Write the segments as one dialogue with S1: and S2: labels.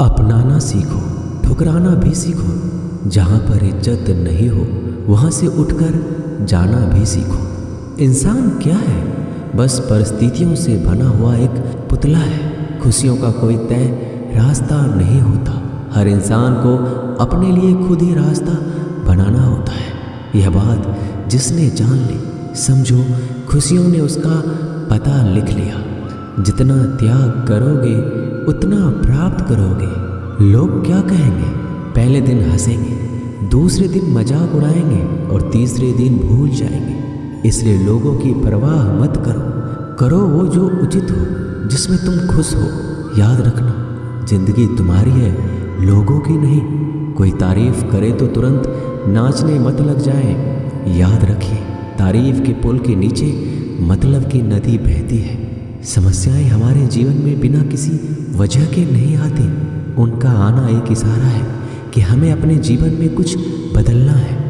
S1: अपनाना सीखो, ठुकराना भी सीखो। जहाँ पर इज्जत नहीं हो वहाँ से उठकर जाना भी सीखो। इंसान क्या है? बस परिस्थितियों से बना हुआ एक पुतला है। खुशियों का कोई तय रास्ता नहीं होता। हर इंसान को अपने लिए खुद ही रास्ता बनाना होता है। यह बात जिसने जान ली, समझो खुशियों ने उसका पता लिख लिया। जितना त्याग करोगे उतना प्राप्त करोगे। लोग क्या कहेंगे? पहले दिन हंसेंगे, दूसरे दिन मजाक उड़ाएंगे और तीसरे दिन भूल जाएंगे। इसलिए लोगों की परवाह मत करो वो जो उचित हो, जिसमें तुम खुश हो। याद रखना, जिंदगी तुम्हारी है, लोगों की नहीं। कोई तारीफ करे तो तुरंत नाचने मत लग जाए। याद रखिए, तारीफ के पुल के नीचे मतलब की नदी बहती है। समस्याएं हमारे जीवन में बिना किसी वजह के नहीं आती। उनका आना एक इशारा है कि हमें अपने जीवन में कुछ बदलना है।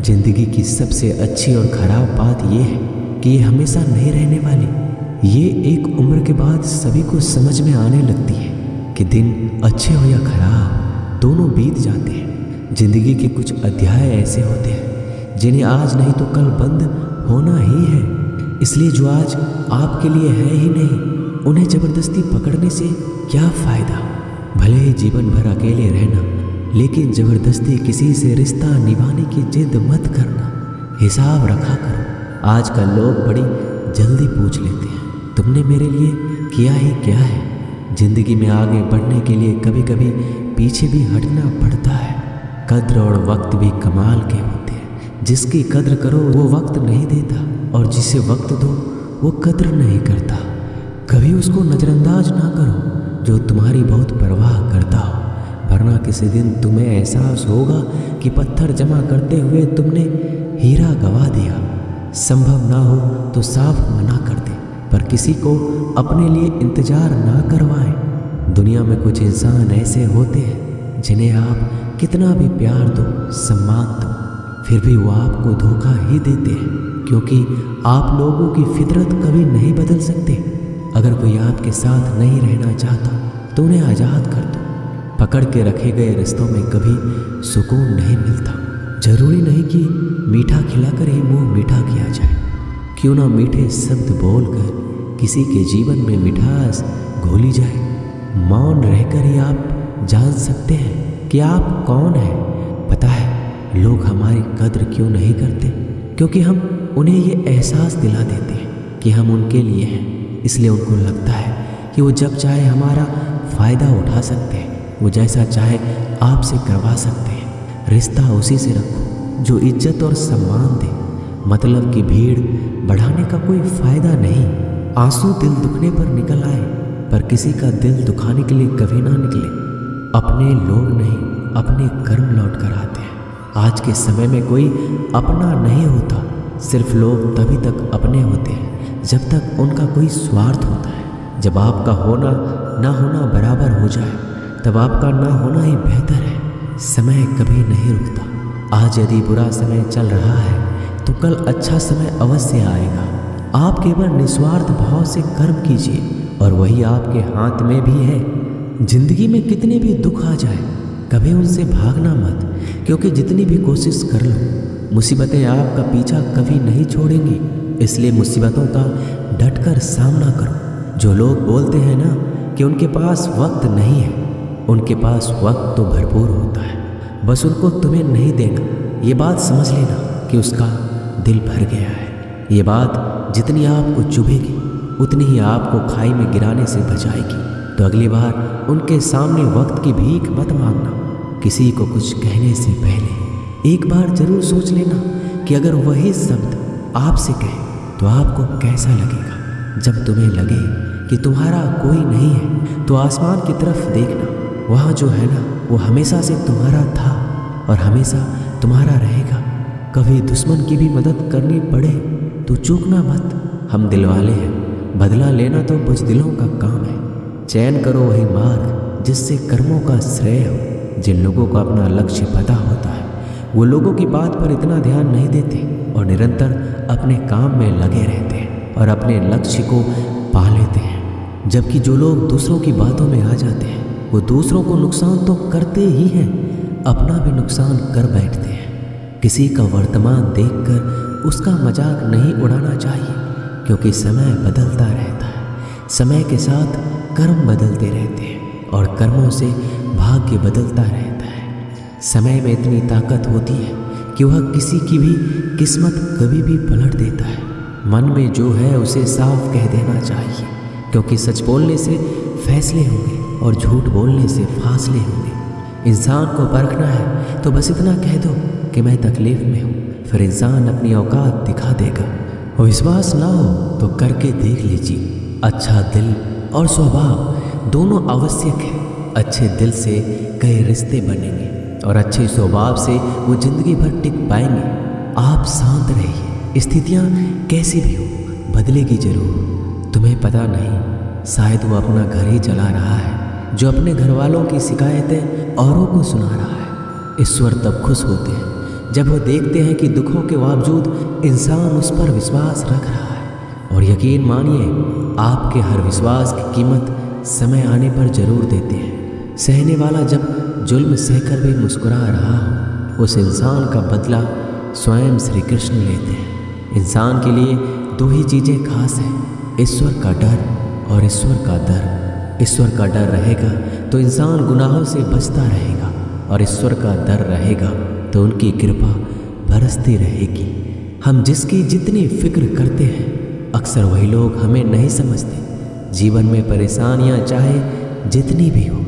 S1: जिंदगी की सबसे अच्छी और ख़राब बात यह है कि ये हमेशा नहीं रहने वाली। ये एक उम्र के बाद सभी को समझ में आने लगती है कि दिन अच्छे हो या खराब, दोनों बीत जाते हैं। जिंदगी के कुछ अध्याय ऐसे होते हैं जिन्हें आज नहीं तो कल बंद होना ही है। इसलिए जो आज आपके लिए है ही नहीं, उन्हें ज़बरदस्ती पकड़ने से क्या फ़ायदा। भले ही जीवन भर अकेले रहना, लेकिन ज़बरदस्ती किसी से रिश्ता निभाने की जिद मत करना। हिसाब रखा करो। आजकल लोग बड़ी जल्दी पूछ लेते हैं, तुमने मेरे लिए किया ही क्या है। ज़िंदगी में आगे बढ़ने के लिए कभी कभी पीछे भी हटना पड़ता है। कद्र और वक्त भी कमाल के होते हैं। जिसकी कद्र करो वो वक्त नहीं देता, और जिसे वक्त दो वो कद्र नहीं करता। कभी उसको नज़रअंदाज ना करो जो तुम्हारी बहुत परवाह करता हो, वरना किसी दिन तुम्हें एहसास होगा कि पत्थर जमा करते हुए तुमने हीरा गवा दिया। संभव ना हो तो साफ मना कर दे, पर किसी को अपने लिए इंतजार ना करवाएं। दुनिया में कुछ इंसान ऐसे होते हैं जिन्हें आप कितना भी प्यार दो, सम्मान दो, फिर भी वो आपको धोखा ही देते हैं, क्योंकि आप लोगों की फितरत कभी नहीं बदल सकते। अगर कोई आपके साथ नहीं रहना चाहता तो उन्हें आज़ाद कर दो। पकड़ के रखे गए रिश्तों में कभी सुकून नहीं मिलता। जरूरी नहीं कि मीठा खिलाकर ही मुंह मीठा किया जाए। क्यों ना मीठे शब्द बोलकर किसी के जीवन में मिठास घोली जाए। मौन रहकर ही आप जान सकते हैं कि आप कौन हैं। पता है लोग हमारी कद्र क्यों नहीं करते? क्योंकि हम उन्हें ये एहसास दिला देते हैं कि हम उनके लिए हैं। इसलिए उनको लगता है कि वो जब चाहे हमारा फ़ायदा उठा सकते हैं, वो जैसा चाहे आपसे करवा सकते हैं। रिश्ता उसी से रखो जो इज्जत और सम्मान दे। मतलब की भीड़ बढ़ाने का कोई फ़ायदा नहीं। आंसू दिल दुखने पर निकल आए, पर किसी का दिल दुखाने के लिए कभी ना निकले। अपने लोग नहीं, अपने कर्म लौट कर आते हैं। आज के समय में कोई अपना नहीं होता। सिर्फ लोग तभी तक अपने होते हैं जब तक उनका कोई स्वार्थ होता है। जब आपका होना ना होना बराबर हो जाए, तब आपका ना होना ही बेहतर है। समय कभी नहीं रुकता। आज यदि बुरा समय चल रहा है तो कल अच्छा समय अवश्य आएगा। आप केवल निस्वार्थ भाव से कर्म कीजिए और वही आपके हाथ में भी है। जिंदगी में कितने भी दुख आ जाए, कभी उनसे भागना मत, क्योंकि जितनी भी कोशिश कर लो, मुसीबतें आपका पीछा कभी नहीं छोड़ेंगी। इसलिए मुसीबतों का डटकर सामना करो। जो लोग बोलते हैं ना कि उनके पास वक्त नहीं है, उनके पास वक्त तो भरपूर होता है, बस उनको तुम्हें नहीं देना। ये बात समझ लेना कि उसका दिल भर गया है। ये बात जितनी आपको चुभेगी उतनी ही आपको खाई में गिराने से बचाएगी। तो अगली बार उनके सामने वक्त की भीख मत मांगना। किसी को कुछ कहने से पहले एक बार जरूर सोच लेना कि अगर वही शब्द आपसे कहे तो आपको कैसा लगेगा। जब तुम्हें लगे कि तुम्हारा कोई नहीं है तो आसमान की तरफ देखना। वहाँ जो है ना वो हमेशा से तुम्हारा था और हमेशा तुम्हारा रहेगा। कभी दुश्मन की भी मदद करनी पड़े तो चूकना मत। हम दिल वाले हैं, बदला लेना तो बुज़दिलों का काम है। चयन करो वही मार्ग जिससे कर्मों का श्रेय हो। जिन लोगों को अपना लक्ष्य पता होता है वो लोगों की बात पर इतना ध्यान नहीं देते और निरंतर अपने काम में लगे रहते हैं और अपने लक्ष्य को पा लेते हैं। जबकि जो लोग दूसरों की बातों में आ जाते हैं वो दूसरों को नुकसान तो करते ही हैं, अपना भी नुकसान कर बैठते हैं। किसी का वर्तमान देखकर उसका मजाक नहीं उड़ाना चाहिए, क्योंकि समय बदलता रहता है। समय के साथ कर्म बदलते रहते हैं और कर्मों से भाग्य बदलता रहता है। समय में इतनी ताकत होती है कि वह किसी की भी किस्मत कभी भी पलट देता है। मन में जो है उसे साफ कह देना चाहिए, क्योंकि सच बोलने से फैसले होंगे और झूठ बोलने से फासले होंगे। इंसान को परखना है तो बस इतना कह दो कि मैं तकलीफ में हूँ, फिर इंसान अपनी औकात दिखा देगा। और विश्वास ना हो तो करके देख लीजिए। अच्छा दिल और स्वभाव दोनों आवश्यक है। अच्छे दिल से कई रिश्ते बनेंगे और अच्छे स्वभाव से वो जिंदगी भर टिक पाएंगे। आप शांत रहिए, स्थितियाँ कैसी भी हो बदलेगी जरूर। तुम्हें पता नहीं, शायद वो अपना घर ही चला रहा है जो अपने घर वालों की शिकायतें औरों को सुना रहा है। ईश्वर तब खुश होते हैं जब वो देखते हैं कि दुखों के बावजूद इंसान उस पर विश्वास रख रहा है। और यकीन मानिए, आपके हर विश्वास की कीमत समय आने पर जरूर देते हैं। सहने वाला जब जुल्म सहकर भी मुस्कुरा रहा हो, उस इंसान का बदला स्वयं श्री कृष्ण लेते हैं। इंसान के लिए दो ही चीज़ें खास हैं, ईश्वर का डर और ईश्वर का दर। ईश्वर का डर रहेगा तो इंसान गुनाहों से बचता रहेगा, और ईश्वर का डर रहेगा तो उनकी कृपा बरसती रहेगी। हम जिसकी जितनी फिक्र करते हैं, अक्सर वही लोग हमें नहीं समझते। जीवन में परेशानियां चाहे जितनी भी हो,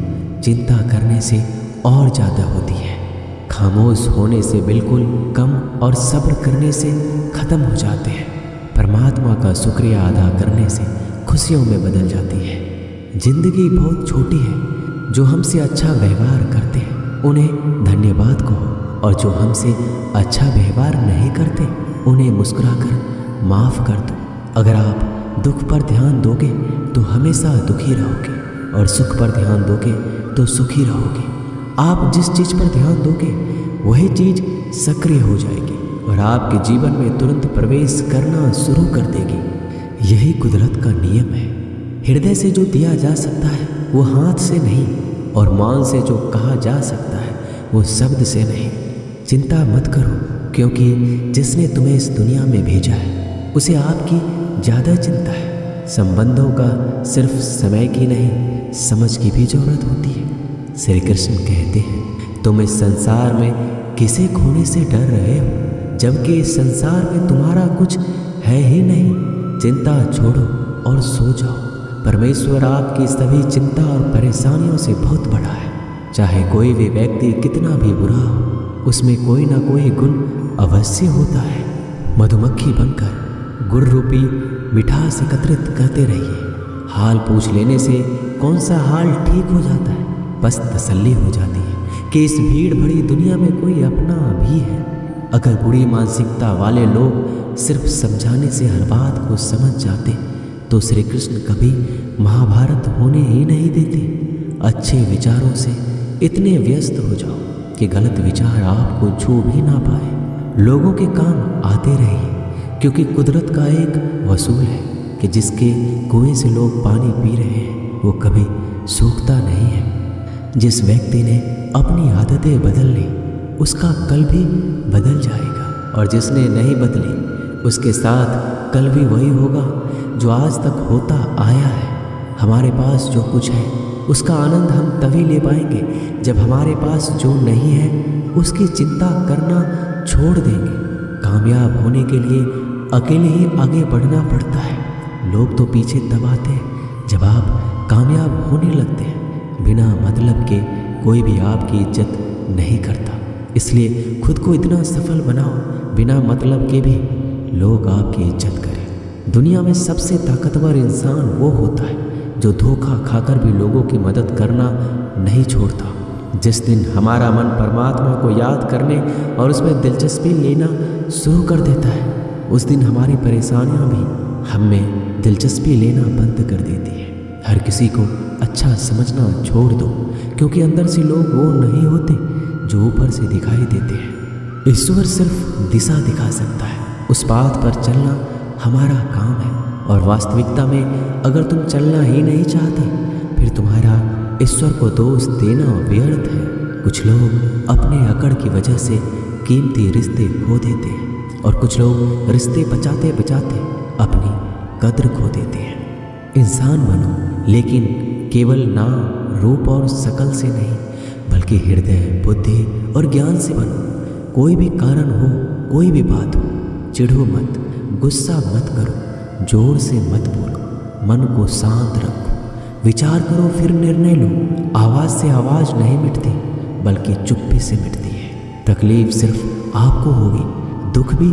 S1: चिंता करने से और ज़्यादा होती है। खामोश होने से बिल्कुल कम और सब्र करने से ख़त्म हो जाते हैं। परमात्मा का शुक्रिया अदा करने से खुशियों में बदल जाती है। जिंदगी बहुत छोटी है। जो हमसे अच्छा व्यवहार करते हैं उन्हें धन्यवाद कहो, और जो हमसे अच्छा व्यवहार नहीं करते उन्हें मुस्कुराकर माफ़ कर दो। अगर आप दुख पर ध्यान दोगे तो हमेशा दुखी रहोगे, और सुख पर ध्यान दोगे तो सुखी रहोगे। आप जिस चीज़ पर ध्यान दोगे वही चीज़ सक्रिय हो जाएगी और आपके जीवन में तुरंत प्रवेश करना शुरू कर देगी। यही कुदरत का नियम है। हृदय से जो दिया जा सकता है वो हाथ से नहीं, और मान से जो कहा जा सकता है वो शब्द से नहीं। चिंता मत करो, क्योंकि जिसने तुम्हें इस दुनिया में भेजा है उसे आपकी ज़्यादा चिंता है। संबंधों का सिर्फ समय की नहीं, समझ की भी जरूरत होती है। श्री कृष्ण कहते हैं, तुम इस संसार में किसे खोने से डर रहे हो, जबकि इस संसार में तुम्हारा कुछ है ही नहीं। चिंता छोड़ो और सो जाओ। परमेश्वर आपकी सभी चिंता और परेशानियों से बहुत बड़ा है। चाहे कोई भी व्यक्ति कितना भी बुरा हो, उसमें कोई ना कोई गुण अवश्य होता है। मधुमक्खी बनकर गुण रूपी मिठास एकत्रित करते रहिए। हाल पूछ लेने से कौन सा हाल ठीक हो जाता है, बस तसल्ली हो जाती है कि इस भीड़ भरी दुनिया में कोई अपना भी है। अगर बुरी मानसिकता वाले लोग सिर्फ समझाने से हर बात को समझ जाते तो श्री कृष्ण कभी महाभारत होने ही नहीं देते। अच्छे विचारों से इतने व्यस्त हो जाओ कि गलत विचार आपको छू भी ना पाए। लोगों के काम आते रहिए, क्योंकि कुदरत का एक वसूल है कि जिसके कुएं से लोग पानी पी रहे हैं वो कभी सूखता नहीं है। जिस व्यक्ति ने अपनी आदतें बदल ली उसका कल भी बदल जाएगा, और जिसने नहीं बदली उसके साथ कल भी वही होगा जो आज तक होता आया है। हमारे पास जो कुछ है उसका आनंद हम तभी ले पाएंगे जब हमारे पास जो नहीं है उसकी चिंता करना छोड़ देंगे। कामयाब होने के लिए अकेले ही आगे बढ़ना पड़ता है। लोग तो पीछे तब आते हैं जब आप कामयाब होने लगते हैं। बिना मतलब के कोई भी आपकी इज्जत नहीं करता, इसलिए खुद को इतना सफल बनाओ बिना मतलब के भी लोग आपकी इज्जत करें। दुनिया में सबसे ताकतवर इंसान वो होता है जो धोखा खाकर भी लोगों की मदद करना नहीं छोड़ता। जिस दिन हमारा मन परमात्मा को याद करने और उसमें दिलचस्पी लेना शुरू कर देता है, उस दिन हमारी परेशानियां भी हमें दिलचस्पी लेना बंद कर देती है। हर किसी को अच्छा समझना छोड़ दो, क्योंकि अंदर से लोग वो नहीं होते जो ऊपर से दिखाई देते हैं। ईश्वर सिर्फ दिशा दिखा सकता है, उस बात पर चलना हमारा काम है। और वास्तविकता में अगर तुम चलना ही नहीं चाहते फिर तुम्हारा ईश्वर को दोष देना व्यर्थ है। कुछ लोग अपने अकड़ की वजह से कीमती रिश्ते खो देते हैं और कुछ लोग रिश्ते बचाते बचाते अपनी कद्र खो देते हैं। इंसान बनो, लेकिन केवल नाम, रूप और शकल से नहीं, बल्कि हृदय, बुद्धि और ज्ञान से बनो। कोई भी कारण हो, कोई भी बात हो, चिढ़ो मत, गुस्सा मत करो, जोर से मत बोलो, मन को शांत रखो, विचार करो फिर निर्णय लो। आवाज़ से आवाज़ नहीं मिटती, बल्कि चुप्पी से मिटती है। तकलीफ सिर्फ आपको होगी, दुख भी